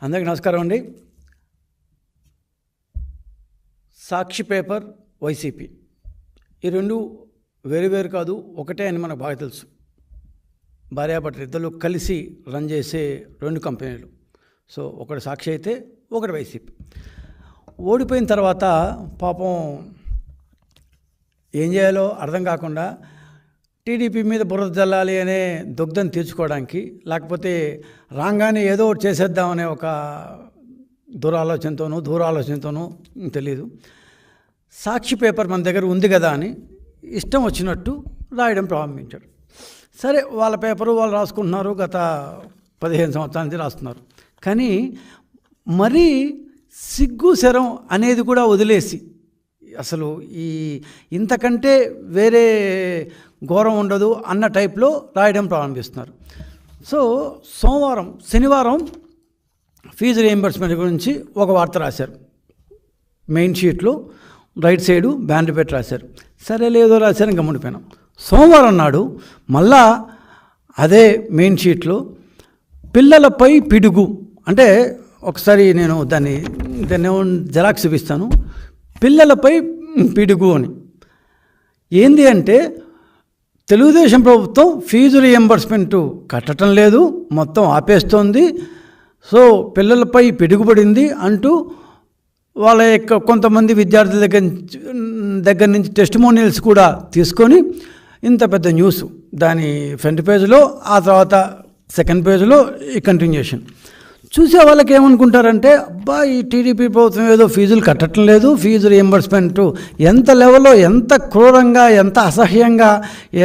అందరికీ నమస్కారం అండి. సాక్షి పేపర్, వైసీపీ ఈ రెండు వేరు కాదు, ఒకటే అని మనకు బాగా తెలుసు. భార్యాభర్తలు ఇద్దరు కలిసి రన్ చేసే రెండు కంపెనీలు. సో ఒకటి సాక్షి అయితే ఒకటి వైసీపీ. ఓడిపోయిన తర్వాత పాపం ఏం చేయాలో అర్థం కాకుండా టీడీపీ మీద బురద జల్లాలి అనే దుగ్ధం తీర్చుకోవడానికి, లేకపోతే రాగానే ఏదో ఒకటి చేసేద్దామనే ఒక దూరాలోచనతోనూ తెలీదు, సాక్షి పేపర్ మన దగ్గర ఉంది కదా అని ఇష్టం వచ్చినట్టు రాయడం ప్రారంభించారు. సరే, వాళ్ళ పేపరు వాళ్ళు రాసుకుంటున్నారు, గత 15 సంవత్సరాల నుంచి రాస్తున్నారు. కానీ మరీ సిగ్గు శరం అనేది కూడా వదిలేసి, అసలు ఇంతకంటే వేరే ఘోరం ఉండదు అన్న టైప్లో రాయడం ప్రారంభిస్తున్నారు. సో శనివారం ఫీజు రీయింబర్స్మెంట్ గురించి ఒక వార్త రాశారు. మెయిన్ షీట్లో రైట్ సైడు బ్యానర్ పెట్టి రాశారు. సరే, లేదో రాశారు, ఇంకా ముడిపోయినాం. సోమవారం నాడు మళ్ళా అదే మెయిన్ షీట్లో పిల్లలపై పిడుగు, అంటే ఒకసారి నేను దాన్ని జెరాక్స్ చూపిస్తాను. పిల్లలపై పిడుగు అని ఏంది అంటే, తెలుగుదేశం ప్రభుత్వం ఫీజు రీయింబర్స్మెంట్ కట్టడం లేదు, మొత్తం ఆపేస్తోంది. సో పిల్లలపై పిడుగుపడింది అంటూ వాళ్ళ యొక్క కొంతమంది విద్యార్థుల దగ్గర నుంచి టెస్టిమోనియల్స్ కూడా తీసుకొని ఇంత పెద్ద న్యూస్, దాని ఫ్రంట్ పేజ్లో, ఆ తర్వాత సెకండ్ పేజ్లో ఈ కంటిన్యూషన్. చూసే వాళ్ళకి ఏమనుకుంటారంటే, అబ్బా ఈ టీడీపీ ప్రభుత్వం ఏదో ఫీజులు కట్టడం లేదు, ఫీజు రీయింబర్స్మెంట్ ఎంత లెవెల్లో, ఎంత క్రూరంగా, ఎంత అసహ్యంగా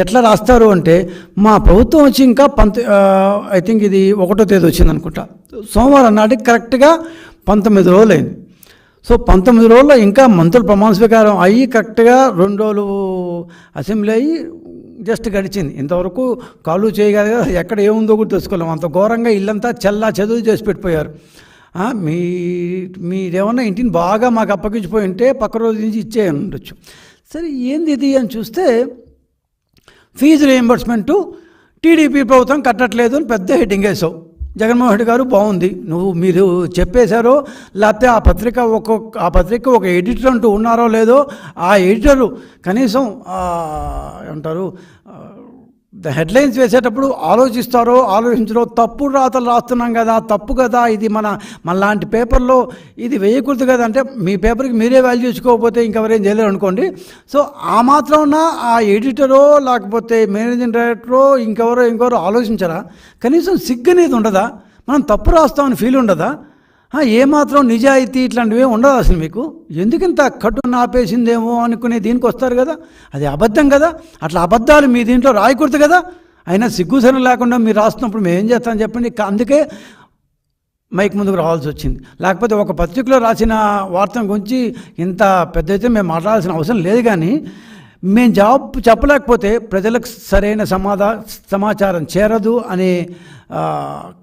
ఎట్లా రాస్తారు అంటే, మా ప్రభుత్వం వచ్చి ఇంకా ఐ థింక్ ఇది 1వ తేదీ వచ్చింది అనుకుంటా. సోమవారం నాటికి కరెక్ట్గా 19 రోజులు అయింది. సో 19 రోజుల్లో ఇంకా మంత్రుల ప్రమాణ స్వీకారం అయ్యి కరెక్ట్గా 2 రోజులు అసెంబ్లీ అయ్యి జస్ట్ గడిచింది. ఇంతవరకు కాలు చేయగల ఎక్కడ ఏముందో కూడా తెలుసుకోలేము. అంత ఘోరంగా ఇల్లంతా చదువు చేసి పెట్టిపోయారు. మీరేమన్నా ఇంటిని బాగా మాకు అప్పగించిపోయి ఉంటే పక్క రోజు నుంచి ఇచ్చేయని ఉండొచ్చు. సరే, ఏంది ఇది అని చూస్తే ఫీజు రీయింబర్స్మెంటు టీడీపీ ప్రభుత్వం కట్టట్లేదు అని పెద్ద హెడ్డింగ్ వేసావు. జగన్మోహన్ రెడ్డి గారు, బాగుంది, మీరు చెప్పేశారో లేకపోతే ఆ పత్రిక ఒక ఎడిటర్ అంటూ ఉన్నారో లేదో, ఆ ఎడిటరు కనీసం ఏమంటారు హెడ్లైన్స్ వేసేటప్పుడు ఆలోచించరో, తప్పుడు రాతలు రాస్తున్నాం కదా, తప్పు కదా, ఇది మనలాంటి పేపర్లో ఇది వేయకూడదు కదా. అంటే మీ పేపర్కి మీరే వాల్యూ ఇచ్చుకోకపోతే ఇంకెవరేం చేయలేరు అనుకోండి. సో ఆ మాత్రం ఆ ఎడిటరో లేకపోతే మేనేజింగ్ డైరెక్టరో ఇంకెవరో ఆలోచించరా? కనీసం సిగ్గు అనేది ఉండదా? మనం తప్పు రాస్తామని ఫీల్ ఉండదా? ఏమాత్రం నిజాయితీ ఇట్లాంటివి ఉండదు అసలు మీకు. ఎందుకింత కట్టును ఆపేసిందేమో అనుకునే దీనికి వస్తారు కదా, అది అబద్ధం కదా. అట్లా అబద్ధాలు మీ దీంట్లో రాయకూడదు కదా. అయినా సిగ్గుసరం లేకుండా మీరు రాస్తున్నప్పుడు మేము ఏం చేస్తామని చెప్పండి. అందుకే మైక్ ముందుకు రావాల్సి వచ్చింది. లేకపోతే ఒక పత్రికలో రాసిన వార్తను గురించి ఇంత పెద్ద అయితే మేము మాట్లాడాల్సిన అవసరం లేదు. కానీ మేము జవాబు చెప్పలేకపోతే ప్రజలకు సరైన సమాచారం చేరదు అనే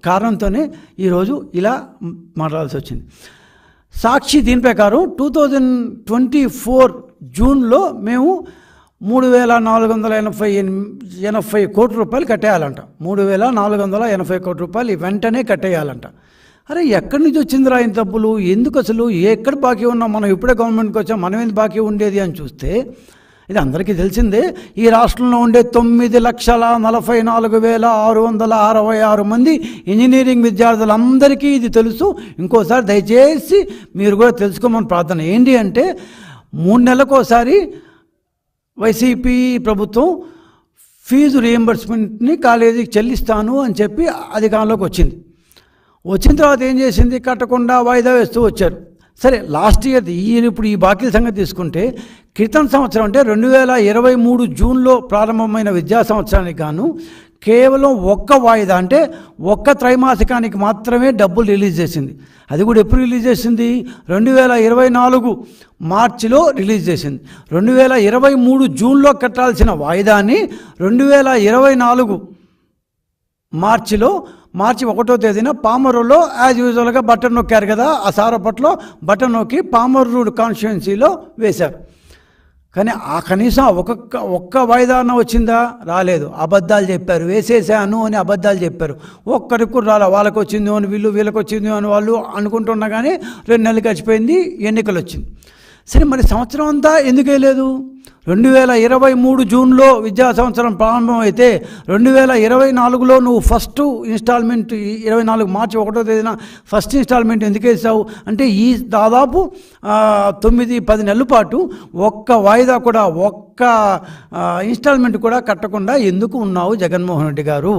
కారణంతోనే ఈరోజు ఇలా మాట్లాడాల్సి వచ్చింది. సాక్షి దీని ప్రకారం 2024 జూన్లో మేము 3,480 కోట్ల రూపాయలు కట్టేయాలంట. 3,480 కోట్ల రూపాయలు వెంటనే కట్టేయాలంట. అరే, ఎక్కడి నుంచి వచ్చిందిరా ఇంత డబ్బులు? ఎందుకు అసలు ఎక్కడ బాకీ ఉన్నాం? మనం ఇప్పుడే గవర్నమెంట్కి వచ్చాం, మనం ఎందుకు బాకీ ఉండేది అని చూస్తే ఇది అందరికీ తెలిసిందే. ఈ రాష్ట్రంలో ఉండే 9,44,666 మంది ఇంజనీరింగ్ విద్యార్థులందరికీ ఇది తెలుసు. ఇంకోసారి దయచేసి మీరు కూడా తెలుసుకోమని ప్రార్థన. ఏంటి అంటే, 3 నెలలకోసారి వైసీపీ ప్రభుత్వం ఫీజు రీయింబర్స్మెంట్ని కాలేజీకి చెల్లిస్తాను అని చెప్పి అధికారంలోకి వచ్చింది. వచ్చిన తర్వాత ఏం చేసింది? కట్టకుండా వాయిదా వేస్తూ వచ్చారు. సరే, లాస్ట్ ఇయర్ ఇప్పుడు ఈ బాకీల సంగతి తీసుకుంటే, క్రితం సంవత్సరం అంటే 2023 జూన్లో ప్రారంభమైన విద్యా సంవత్సరానికి గాను కేవలం ఒక్క వాయిదా, అంటే ఒక్క త్రైమాసికానికి మాత్రమే డబ్బులు రిలీజ్ చేసింది. అది కూడా ఎప్పుడు రిలీజ్ చేసింది? 2024 మార్చిలో రిలీజ్ చేసింది. 2023 జూన్లో కట్టాల్సిన వాయిదాన్ని 2024 మార్చి 1వ తేదీన పామరులో యాజ్ యూజువల్గా బటన్ నొక్కారు కదా, ఆ సారపట్లో బటన్ నొక్కి పామరు కాన్స్టిట్యుయెన్సీలో వేశారు. కానీ ఆ కనీసం ఒక్క వాయిదా అన్న వచ్చిందా? రాలేదు. అబద్ధాలు చెప్పారు, వేసేసాను అని అబద్ధాలు చెప్పారు. ఒక్కరికి కూడా రాలే. వాళ్ళకి వచ్చింది అని వీళ్ళకి వచ్చింది అని వాళ్ళు అనుకుంటున్నా కానీ 2 నెలలు గడిచిపోయింది, ఎన్నికలు వచ్చింది. సరే, మరి సంవత్సరం అంతా ఎందుకు వేయలేదు? 2023 జూన్లో విద్యా సంవత్సరం ప్రారంభమైతే 2024లో నువ్వు ఫస్ట్ ఇన్స్టాల్మెంట్ 24 మార్చి 1వ తేదీన ఫస్ట్ ఇన్స్టాల్మెంట్ ఎందుకు వేసావు అంటే ఈ దాదాపు 9-10 నెలల పాటు ఒక్క వాయిదా కూడా, ఒక్క ఇన్స్టాల్మెంట్ కూడా కట్టకుండా ఎందుకు ఉన్నావు జగన్మోహన్ రెడ్డి గారు?